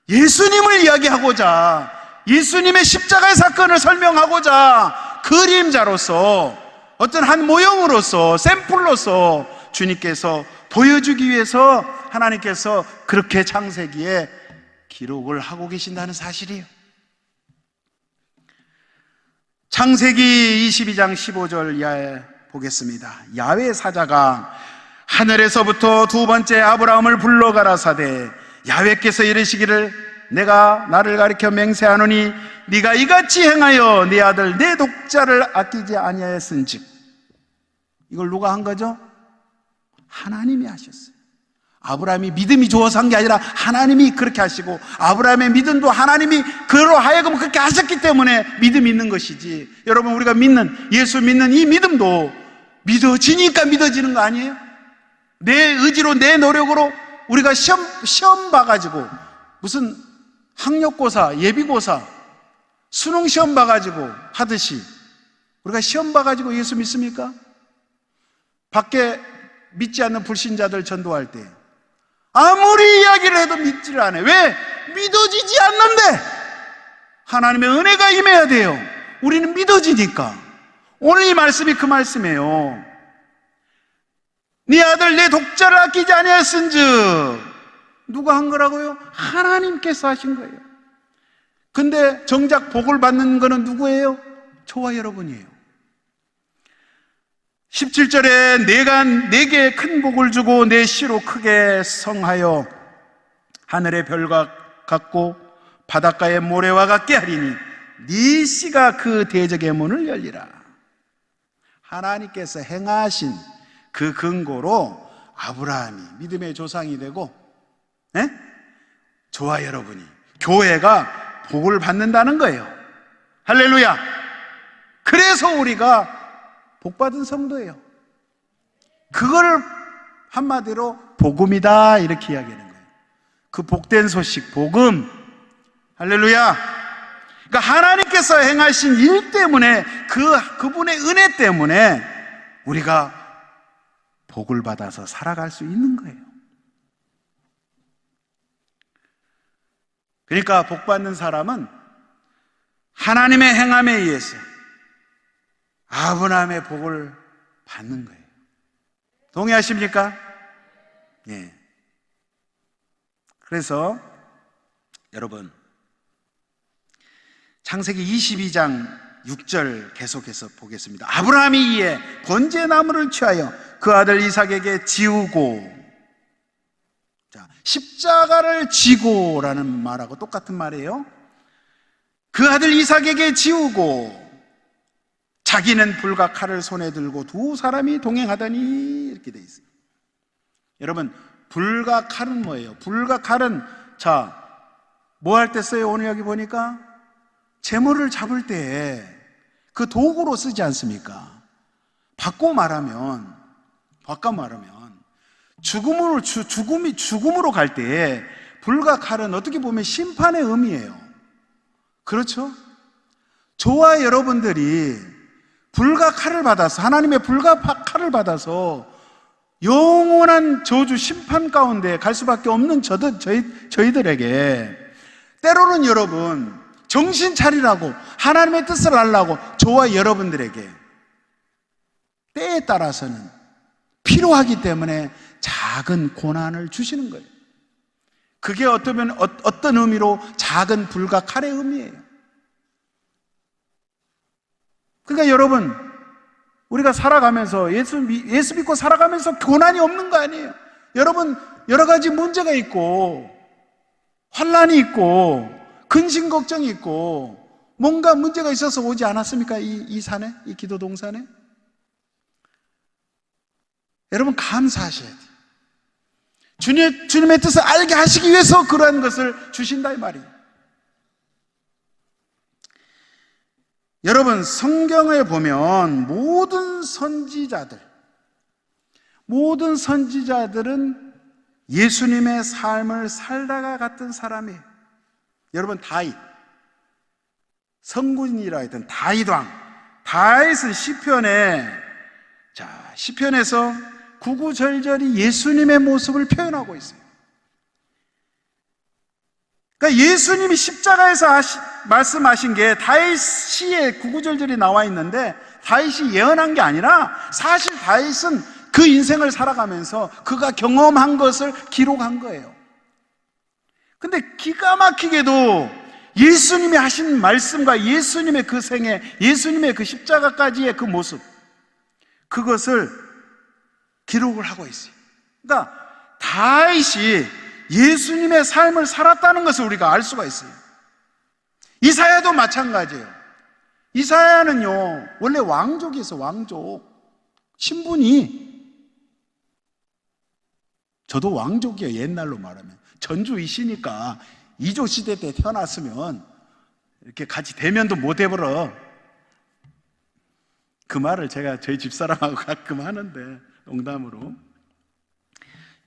예수님을 이야기하고자, 예수님의 십자가의 사건을 설명하고자 그림자로서, 어떤 한 모형으로서, 샘플로서 주님께서 보여주기 위해서 하나님께서 그렇게 창세기에 기록을 하고 계신다는 사실이에요. 창세기 22장 15절 이하에 보겠습니다. 야훼 사자가 하늘에서부터 두 번째 아브라함을 불러 가라사대, 야훼께서 이르시기를 내가 나를 가리켜 맹세하노니 네가 이같이 행하여 네 아들 내 독자를 아끼지 아니하였은즉. 이걸 누가 한 거죠? 하나님이 하셨어요. 아브라함이 믿음이 좋아서 한 게 아니라 하나님이 그렇게 하시고, 아브라함의 믿음도 하나님이 그로 하여금 그렇게 하셨기 때문에 믿음이 있는 것이지. 여러분, 우리가 믿는, 예수 믿는 이 믿음도 믿어지니까 믿어지는 거 아니에요? 내 의지로, 내 노력으로 우리가 시험 봐가지고, 무슨 학력고사, 예비고사, 수능시험 봐가지고 하듯이 우리가 시험 봐가지고 예수 믿습니까? 밖에 믿지 않는 불신자들 전도할 때 아무리 이야기를 해도 믿지를 않아요. 왜? 믿어지지 않는데. 하나님의 은혜가 임해야 돼요. 우리는 믿어지니까. 오늘 이 말씀이 그 말씀이에요. 네 아들 내 독자를 아끼지 아니하였은즉. 누가 한 거라고요? 하나님께서 하신 거예요. 근데 정작 복을 받는 거는 누구예요? 저와 여러분이에요. 17절에 내가 내게 큰 복을 주고 내 씨로 크게 성하여 하늘의 별과 같고 바닷가의 모래와 같게 하리니 네 씨가 그 대적의 문을 열리라. 하나님께서 행하신 그 근거로 아브라함이 믿음의 조상이 되고, 저와 여러분이, 교회가 복을 받는다는 거예요. 할렐루야. 그래서 우리가 복받은 성도예요. 그걸 한마디로 복음이다 이렇게 이야기하는 거예요. 그 복된 소식, 복음. 할렐루야. 그러니까 하나님께서 행하신 일 때문에, 그분의 은혜 때문에 우리가 복을 받아서 살아갈 수 있는 거예요. 그러니까 복받는 사람은 하나님의 행함에 의해서 아브라함의 복을 받는 거예요. 동의하십니까? 예. 그래서 여러분, 창세기 22장 6절 계속해서 보겠습니다. 아브라함이 이에 번제나무를 취하여 그 아들 이삭에게 지우고, 자, 십자가를 지고라는 말하고 똑같은 말이에요. 그 아들 이삭에게 지우고 자기는 불과 칼을 손에 들고 두 사람이 동행하더니, 이렇게 돼 있어요. 여러분, 불과 칼은 뭐예요? 불과 칼은, 자, 뭐 할 때 써요? 오늘 여기 보니까 재물을 잡을 때 그 도구로 쓰지 않습니까? 바꿔 말하면 죽음으로 갈 때 불과 칼은 어떻게 보면 심판의 의미예요. 그렇죠? 저와 여러분들이 불과 칼을 받아서, 하나님의 불과 칼을 받아서 영원한 저주 심판 가운데 갈 수밖에 없는 저희들에게, 때로는 여러분 정신 차리라고, 하나님의 뜻을 알라고 저와 여러분들에게 때에 따라서는 필요하기 때문에 작은 고난을 주시는 거예요. 그게 어떤 의미로 작은 불과 칼의 의미예요. 그러니까 여러분, 우리가 살아가면서 예수 믿고 살아가면서 고난이 없는 거 아니에요. 여러분, 여러 가지 문제가 있고 환난이 있고 근심 걱정이 있고 뭔가 문제가 있어서 오지 않았습니까? 이 산에, 이 기도 동산에. 여러분, 감사하셔야 돼요. 주님의 뜻을 알게 하시기 위해서 그러한 것을 주신다 이 말이에요. 여러분, 성경에 보면 모든 선지자들은 예수님의 삶을 살다가 갔던 사람이에요. 여러분, 다윗, 성군이라 했던 다윗왕, 다윗은 시편에서 구구절절히 예수님의 모습을 표현하고 있어요. 그러니까 예수님이 십자가에서 말씀하신 게 다윗 시에 구구절절히 나와 있는데, 다윗이 예언한 게 아니라 사실 다윗은 그 인생을 살아가면서 그가 경험한 것을 기록한 거예요. 근데 기가 막히게도 예수님이 하신 말씀과 예수님의 그 생애, 예수님의 그 십자가까지의 그 모습, 그것을 기록을 하고 있어요. 그러니까 다윗이 예수님의 삶을 살았다는 것을 우리가 알 수가 있어요. 이사야도 마찬가지예요. 이사야는요, 원래 왕족이었어, 왕족. 신분이. 저도 왕족이에요, 옛날로 말하면. 전주이시니까 이조 시대 때 태어났으면 이렇게 같이 대면도 못 해버려. 그 말을 제가 저희 집사람하고 가끔 하는데, 농담으로.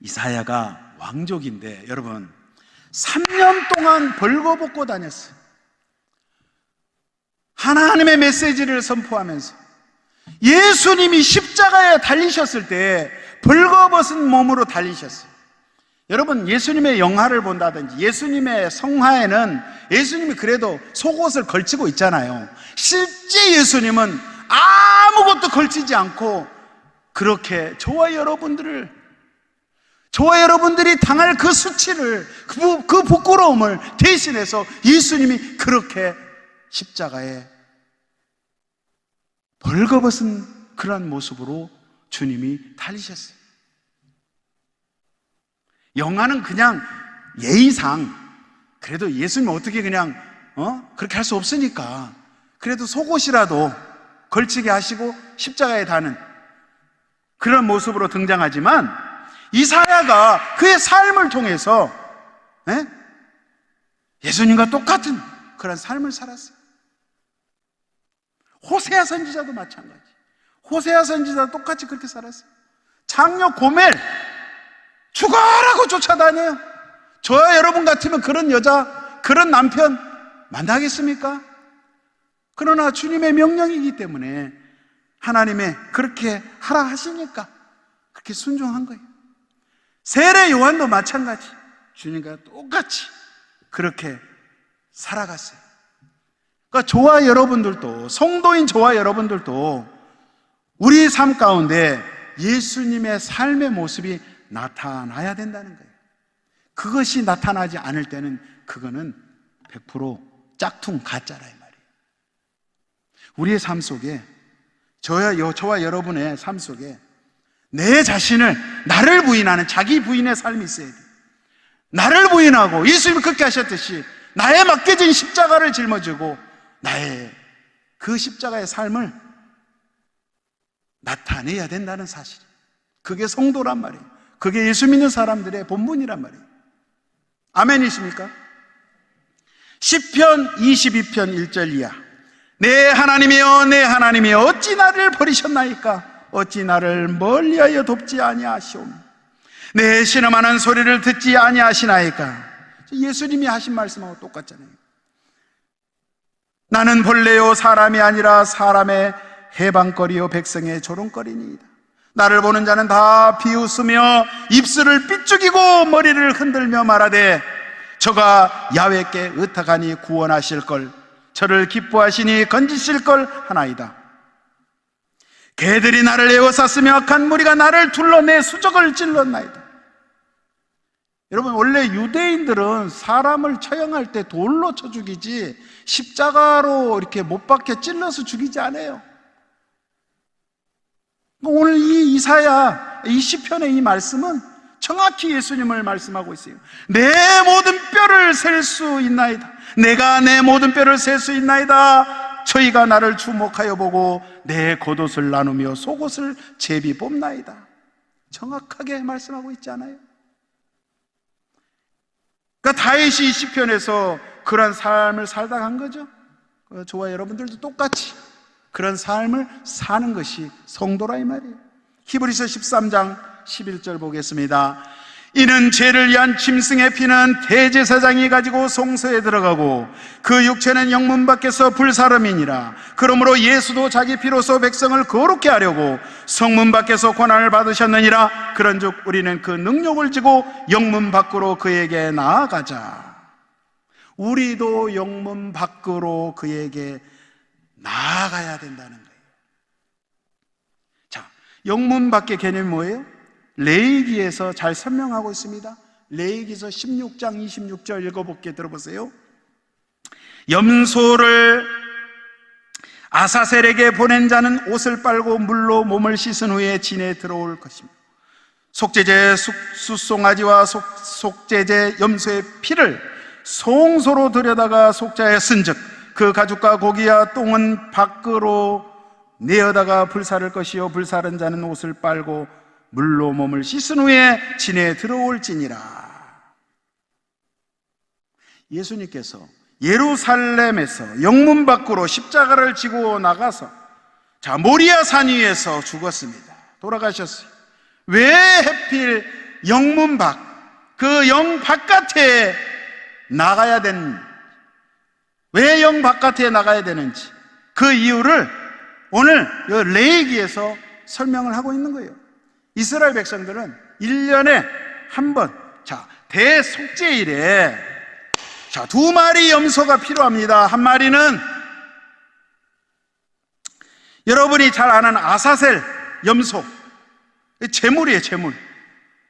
이사야가 왕족인데, 여러분, 3년 동안 벌거벗고 다녔어요. 하나님의 메시지를 선포하면서 예수님이 십자가에 달리셨을 때 벌거벗은 몸으로 달리셨어요. 여러분, 예수님의 영화를 본다든지 예수님의 성화에는 예수님이 그래도 속옷을 걸치고 있잖아요. 실제 예수님은 아무것도 걸치지 않고 그렇게 저와 여러분들이 당할 그 수치를, 그 부끄러움을 대신해서 예수님이 그렇게 십자가에 벌거벗은 그런 모습으로 주님이 달리셨어요. 영화는 그냥 예의상, 그래도 예수님 어떻게 그냥 그렇게 할 수 없으니까 그래도 속옷이라도 걸치게 하시고 십자가에 다는 그런 모습으로 등장하지만, 이사야가 그의 삶을 통해서 예수님과 똑같은 그런 삶을 살았어요. 호세아 선지자도 마찬가지. 호세아 선지자도 똑같이 그렇게 살았어요. 장녀 고멜 죽어라고 쫓아다녀요. 저와 여러분 같으면 그런 여자, 그런 남편 만나겠습니까? 그러나 주님의 명령이기 때문에, 하나님의 그렇게 하라 하시니까 그렇게 순종한 거예요. 세례 요한도 마찬가지. 주님과 똑같이 그렇게 살아갔어요. 그러니까 저와 여러분들도, 성도인 저와 여러분들도 우리 삶 가운데 예수님의 삶의 모습이 나타나야 된다는 거예요. 그것이 나타나지 않을 때는 그거는 100% 짝퉁 가짜라 이 말이에요. 우리의 삶 속에, 저와 여러분의 삶 속에 내 자신을, 나를 부인하는 자기 부인의 삶이 있어야 돼요. 나를 부인하고 예수님이 그렇게 하셨듯이 나의 맡겨진 십자가를 짊어지고 나의 그 십자가의 삶을 나타내야 된다는 사실. 그게 성도란 말이에요. 그게 예수 믿는 사람들의 본분이란 말이에요. 아멘이십니까? 시편 22편 1절 이하. 내 하나님이여, 내 하나님이여, 어찌 나를 버리셨나이까? 어찌 나를 멀리하여 돕지 아니하시오? 내 신음하는 소리를 듣지 아니하시나이까? 예수님이 하신 말씀하고 똑같잖아요. 나는 본래요 사람이 아니라 사람의 해방거리요 백성의 조롱거리니이다. 나를 보는 자는 다 비웃으며 입술을 삐죽이고 머리를 흔들며 말하되, 저가 야훼께 의탁하니 구원하실 걸, 저를 기뻐하시니 건지실 걸 하나이다. 개들이 나를 에워쌌으며 악한 무리가 나를 둘러 내 수족을 찔렀나이다. 여러분, 원래 유대인들은 사람을 처형할 때 돌로 쳐 죽이지 십자가로 이렇게 못 박혀 찔러서 죽이지 않아요. 오늘 이 이사야, 이 시편의 이 말씀은 정확히 예수님을 말씀하고 있어요. 내 모든 뼈를 셀 수 있나이다. 내가 내 모든 뼈를 셀 수 있나이다. 저희가 나를 주목하여 보고 내 겉옷을 나누며 속옷을 제비 뽑나이다. 정확하게 말씀하고 있지 않아요? 그러니까 다윗이 이 시편에서 그런 삶을 살다 간 거죠. 저와 여러분들도 똑같이 그런 삶을 사는 것이 성도라 이 말이에요. 히브리서 13장 11절 보겠습니다. 이는 죄를 위한 짐승의 피는 대제사장이 가지고 성소에 들어가고 그 육체는 영문 밖에서 불사름이니라. 그러므로 예수도 자기 피로서 백성을 거룩게 하려고 성문 밖에서 고난을 받으셨느니라. 그런즉 우리는 그 능력을 지고 영문 밖으로 그에게 나아가자. 우리도 영문 밖으로 그에게 나아가야 된다는 거예요. 자, 영문 밖의 개념이 뭐예요? 레위기에서 잘 설명하고 있습니다. 레위기서 16장 26절 읽어볼게. 들어보세요. 염소를 아사셀에게 보낸 자는 옷을 빨고 물로 몸을 씻은 후에 진에 들어올 것입니다. 속죄제 숫송아지와 속죄제 염소의 피를 송소로 들여다가 속자에 쓴즉 그 가죽과 고기와 똥은 밖으로 내어다가 불사를 것이요 불사른 자는 옷을 빨고 물로 몸을 씻은 후에 진에 들어올지니라. 예수님께서 예루살렘에서 영문 밖으로 십자가를 지고 나가서 모리아 산 위에서 죽었습니다. 돌아가셨어요. 왜 하필 영문 밖, 그 영 바깥에 나가야 되는, 왜 영 바깥에 나가야 되는지 그 이유를 오늘 이 레위기에서 설명을 하고 있는 거예요. 이스라엘 백성들은 1년에 한 번, 대속죄일에 2마리 염소가 필요합니다. 한 마리는 여러분이 잘 아는 아사셀 염소, 제물이에요, 제물.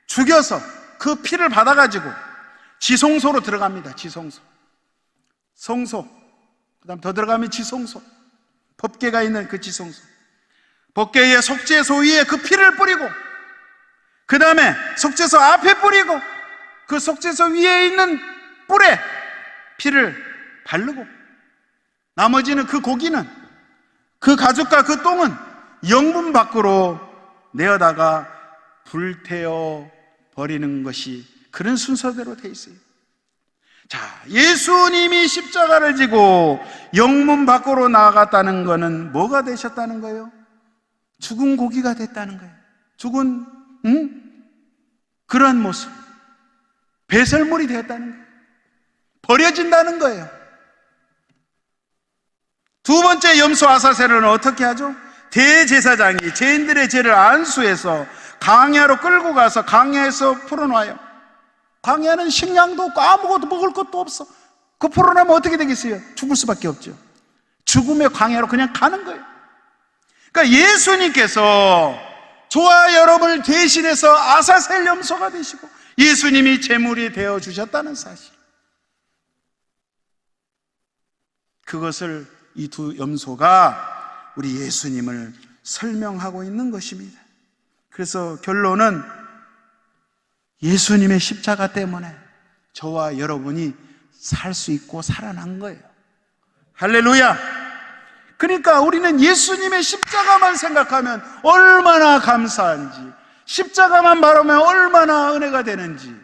죽여서 그 피를 받아가지고 지성소로 들어갑니다. 지성소, 성소, 그 다음 더 들어가면 지성소, 법궤가 있는 그 지성소, 법궤의 속죄소 위에 그 피를 뿌리고, 그 다음에 속죄소 앞에 뿌리고, 그 속죄소 위에 있는 뿔에 피를 바르고, 나머지는 그 고기는, 그 가죽과 그 똥은 영문 밖으로 내어다가 불태워 버리는 것이 그런 순서대로 돼 있어요. 예수님이 십자가를 지고 영문 밖으로 나아갔다는 것은 뭐가 되셨다는 거예요? 죽은 고기가 됐다는 거예요. 죽은 그런 모습, 배설물이 되었다는 거예요. 버려진다는 거예요. 두 번째 염소 아사셀은 어떻게 하죠? 대제사장이 죄인들의 죄를 안수해서 광야로 끌고 가서 광야에서 풀어놔요. 광야는 식량도 없고 아무것도 먹을 것도 없어. 그 풀어놓으면 어떻게 되겠어요? 죽을 수밖에 없죠. 죽음의 광야로 그냥 가는 거예요. 그러니까 예수님께서 저와 여러분을 대신해서 아사셀 염소가 되시고 예수님이 제물이 되어 주셨다는 사실, 그것을 이 두 염소가 우리 예수님을 설명하고 있는 것입니다. 그래서 결론은 예수님의 십자가 때문에 저와 여러분이 살 수 있고 살아난 거예요. 할렐루야! 그러니까 우리는 예수님의 십자가만 생각하면 얼마나 감사한지, 십자가만 바라보면 얼마나 은혜가 되는지,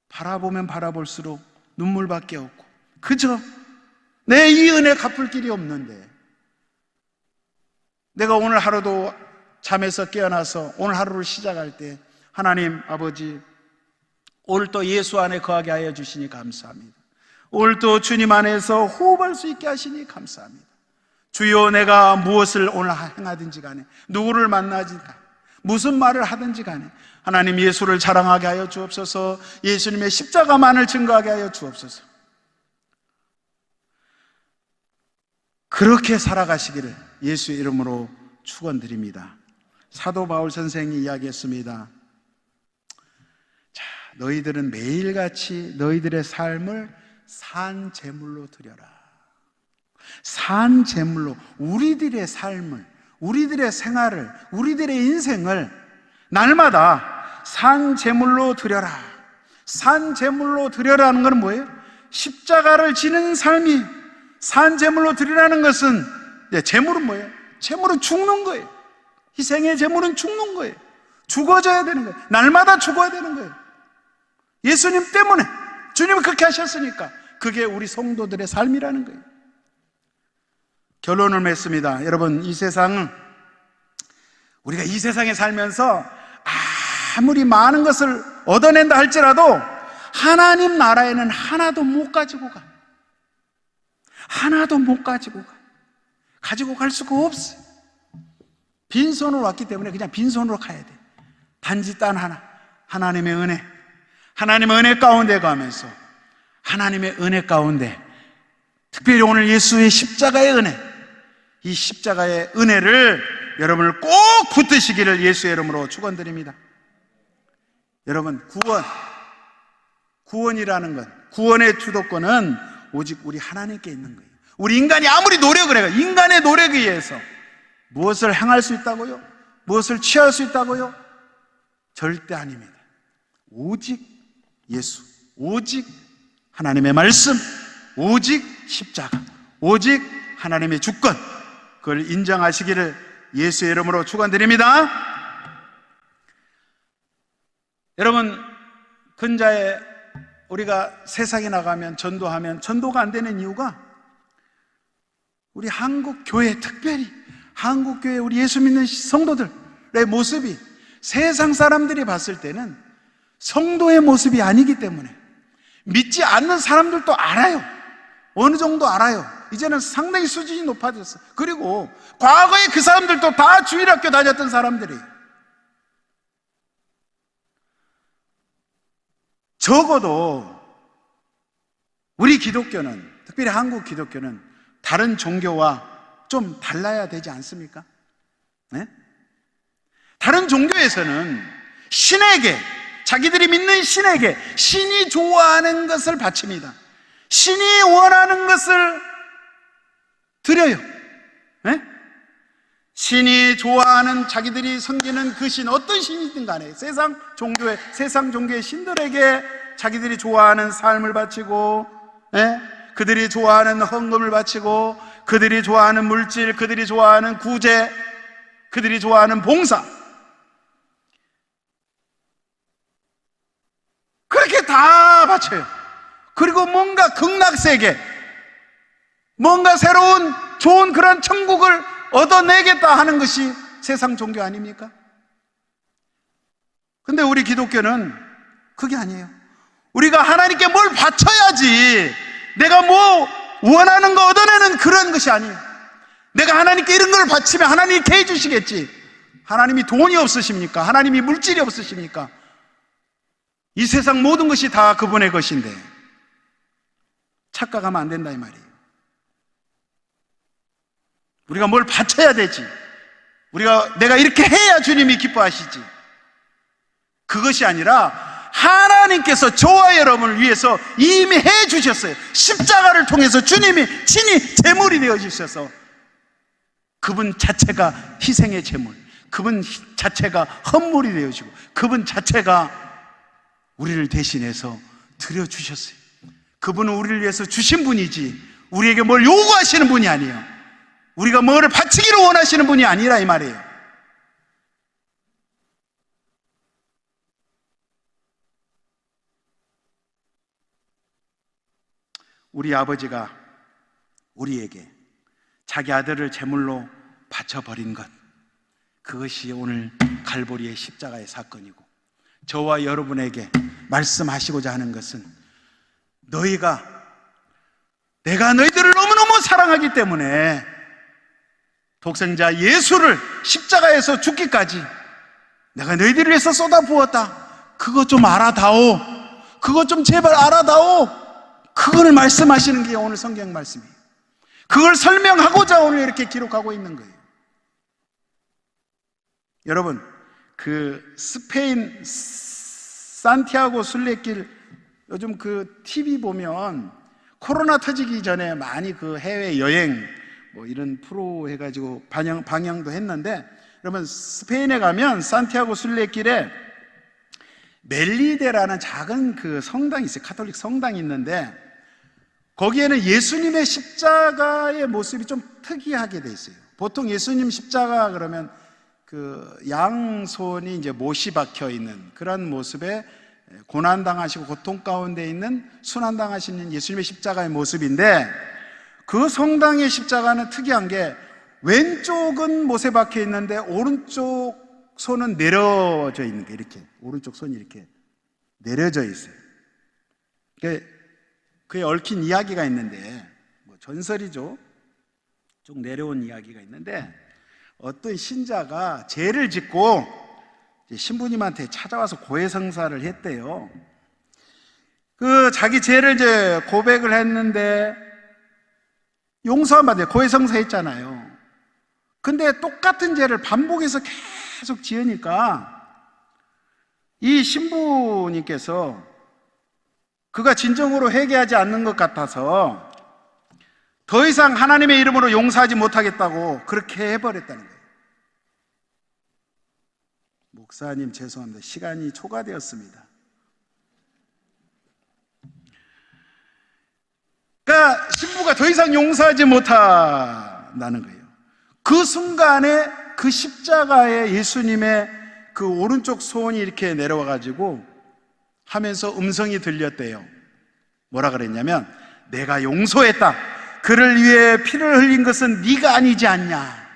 바라보면 바라볼수록 눈물밖에 없고, 그저 내 이 은혜 갚을 길이 없는데, 내가 오늘 하루도 잠에서 깨어나서 오늘 하루를 시작할 때 하나님 아버지, 오늘 또 예수 안에 거하게 하여 주시니 감사합니다. 오늘 또 주님 안에서 호흡할 수 있게 하시니 감사합니다. 주여, 내가 무엇을 오늘 행하든지 간에, 누구를 만나든지 간에, 무슨 말을 하든지 간에 하나님 예수를 자랑하게 하여 주옵소서. 예수님의 십자가만을 증거하게 하여 주옵소서. 그렇게 살아가시기를 예수의 이름으로 축원드립니다. 사도 바울 선생이 이야기했습니다. 너희들은 매일같이 너희들의 삶을 산 제물로 드려라. 산 제물로 우리들의 삶을, 우리들의 생활을, 우리들의 인생을 날마다 산 제물로 드려라. 산 제물로 드려라는 건 뭐예요? 십자가를 지는 삶이 산 제물로 드리라는 것은, 제물은 뭐예요? 제물은 죽는 거예요. 희생의 제물은 죽는 거예요. 죽어져야 되는 거예요. 날마다 죽어야 되는 거예요. 예수님 때문에, 주님은 그렇게 하셨으니까 그게 우리 성도들의 삶이라는 거예요. 결론을 맺습니다. 여러분, 이 세상은, 우리가 이 세상에 살면서 아무리 많은 것을 얻어낸다 할지라도 하나님 나라에는 하나도 못 가지고 가. 하나도 못 가지고 가. 가지고 갈 수가 없어요. 빈손으로 왔기 때문에 그냥 빈손으로 가야 돼. 단지 단 하나, 하나님의 은혜. 하나님의 은혜 가운데 가면서, 하나님의 은혜 가운데 특별히 오늘 예수의 십자가의 은혜, 이 십자가의 은혜를 여러분을 꼭 붙드시기를 예수의 이름으로 축원드립니다. 여러분, 구원이라는 것, 구원의 주도권은 오직 우리 하나님께 있는 거예요. 우리 인간이 아무리 노력을 해요, 인간의 노력에 의해서 무엇을 행할 수 있다고요? 무엇을 취할 수 있다고요? 절대 아닙니다. 오직 예수, 오직 하나님의 말씀, 오직 십자가, 오직 하나님의 주권, 그걸 인정하시기를 예수의 이름으로 축원드립니다. 여러분, 근자에 우리가 세상에 나가면 전도하면 전도가 안 되는 이유가 우리 한국 교회, 특별히 한국 교회 우리 예수 믿는 성도들의 모습이 세상 사람들이 봤을 때는 성도의 모습이 아니기 때문에, 믿지 않는 사람들도 알아요. 어느 정도 알아요. 이제는 상당히 수준이 높아졌어요. 그리고 과거에 그 사람들도 다 주일학교 다녔던 사람들이에요. 적어도 우리 기독교는, 특별히 한국 기독교는 다른 종교와 좀 달라야 되지 않습니까? 네? 다른 종교에서는 신에게, 자기들이 믿는 신에게, 신이 좋아하는 것을 바칩니다. 신이 원하는 것을 드려요. 네? 신이 좋아하는, 자기들이 섬기는 그 신, 어떤 신이든 간에 세상 종교의 신들에게 자기들이 좋아하는 삶을 바치고, 네? 그들이 좋아하는 헌금을 바치고, 그들이 좋아하는 물질, 그들이 좋아하는 구제, 그들이 좋아하는 봉사, 그렇게 다 바쳐요. 그리고 뭔가 극락세계, 뭔가 새로운 좋은 그런 천국을 얻어내겠다 하는 것이 세상 종교 아닙니까? 근데 우리 기독교는 그게 아니에요. 우리가 하나님께 뭘 바쳐야지, 내가 뭐 원하는 거 얻어내는 그런 것이 아니에요. 내가 하나님께 이런 걸 바치면 하나님이 이렇게 해주시겠지. 하나님이 돈이 없으십니까? 하나님이 물질이 없으십니까? 이 세상 모든 것이 다 그분의 것인데 착각하면 안 된다 이 말이에요. 우리가 뭘 바쳐야 되지. 내가 이렇게 해야 주님이 기뻐하시지. 그것이 아니라 하나님께서 저와 여러분을 위해서 이미 해 주셨어요. 십자가를 통해서 주님이 친히 제물이 되어 주셔서, 그분 자체가 희생의 제물, 그분 자체가 헌물이 되어 주고, 그분 자체가 우리를 대신해서 드려 주셨어요. 그분은 우리를 위해서 주신 분이지 우리에게 뭘 요구하시는 분이 아니에요. 우리가 뭐를 바치기를 원하시는 분이 아니라 이 말이에요. 우리 아버지가 우리에게 자기 아들을 제물로 바쳐버린 것, 그것이 오늘 갈보리의 십자가의 사건이고, 저와 여러분에게 말씀하시고자 하는 것은, 내가 너희들을 너무너무 사랑하기 때문에 독생자 예수를 십자가에서 죽기까지 내가 너희들을 위해서 쏟아부었다. 그거 좀 알아다오. 그거 좀 제발 알아다오. 그걸 말씀하시는 게 오늘 성경 말씀이에요. 그걸 설명하고자 오늘 이렇게 기록하고 있는 거예요. 여러분, 그 스페인 산티아고 순례길, 요즘 그 TV 보면 코로나 터지기 전에 많이 그 해외 여행 뭐 이런 프로 해가지고 방영도 했는데, 여러분 스페인에 가면 산티아고 순례길에 멜리데라는 작은 그 성당이 있어요. 카톨릭 성당이 있는데, 거기에는 예수님의 십자가의 모습이 좀 특이하게 돼 있어요. 보통 예수님 십자가 그러면 그 양손이 이제 못이 박혀 있는 그런 모습에 고난당하시고 고통 가운데 있는 순환당하시는 예수님의 십자가의 모습인데, 그 성당의 십자가는 특이한 게 왼쪽은 못에 박혀 있는데 오른쪽 손은 내려져 있는 게, 이렇게 오른쪽 손이 이렇게 내려져 있어요. 그에 얽힌 이야기가 있는데, 뭐 전설이죠. 쭉 내려온 이야기가 있는데, 어떤 신자가 죄를 짓고 신부님한테 찾아와서 고해성사를 했대요. 그 자기 죄를 이제 고백을 했는데 용서 안 받아요. 고해성사 했잖아요. 근데 똑같은 죄를 반복해서 계속 지으니까 이 신부님께서 그가 진정으로 회개하지 않는 것 같아서 더 이상 하나님의 이름으로 용서하지 못하겠다고 그렇게 해버렸다는 거예요. 목사님 죄송합니다. 시간이 초과되었습니다. 더 이상 용서하지 못한다는 거예요. 그 순간에 그 십자가에 예수님의 그 오른쪽 손이 이렇게 내려와 가지고 하면서 음성이 들렸대요. 뭐라 그랬냐면, 내가 용서했다. 그를 위해 피를 흘린 것은 네가 아니지 않냐.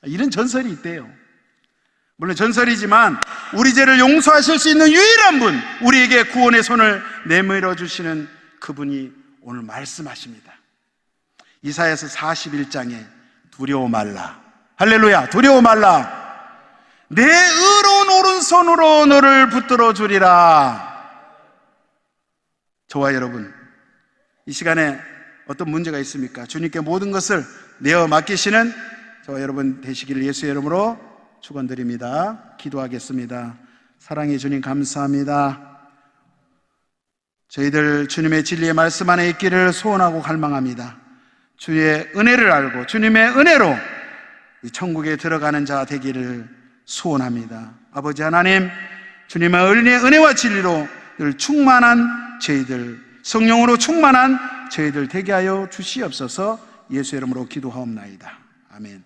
이런 전설이 있대요. 물론 전설이지만 우리 죄를 용서하실 수 있는 유일한 분, 우리에게 구원의 손을 내밀어 주시는 그분이 오늘 말씀하십니다. 이사야서 41장에 두려워 말라. 할렐루야. 두려워 말라. 내 의로운 오른손으로 너를 붙들어 주리라. 저와 여러분, 이 시간에 어떤 문제가 있습니까? 주님께 모든 것을 내어 맡기시는 저와 여러분 되시기를 예수의 이름으로 축원드립니다. 기도하겠습니다. 사랑의 주님, 감사합니다. 저희들 주님의 진리의 말씀 안에 있기를 소원하고 갈망합니다. 주의 은혜를 알고 주님의 은혜로 이 천국에 들어가는 자 되기를 소원합니다. 아버지 하나님, 주님의 은혜와 진리로 늘 충만한 저희들, 성령으로 충만한 저희들 되게 하여 주시옵소서. 예수의 이름으로 기도하옵나이다. 아멘.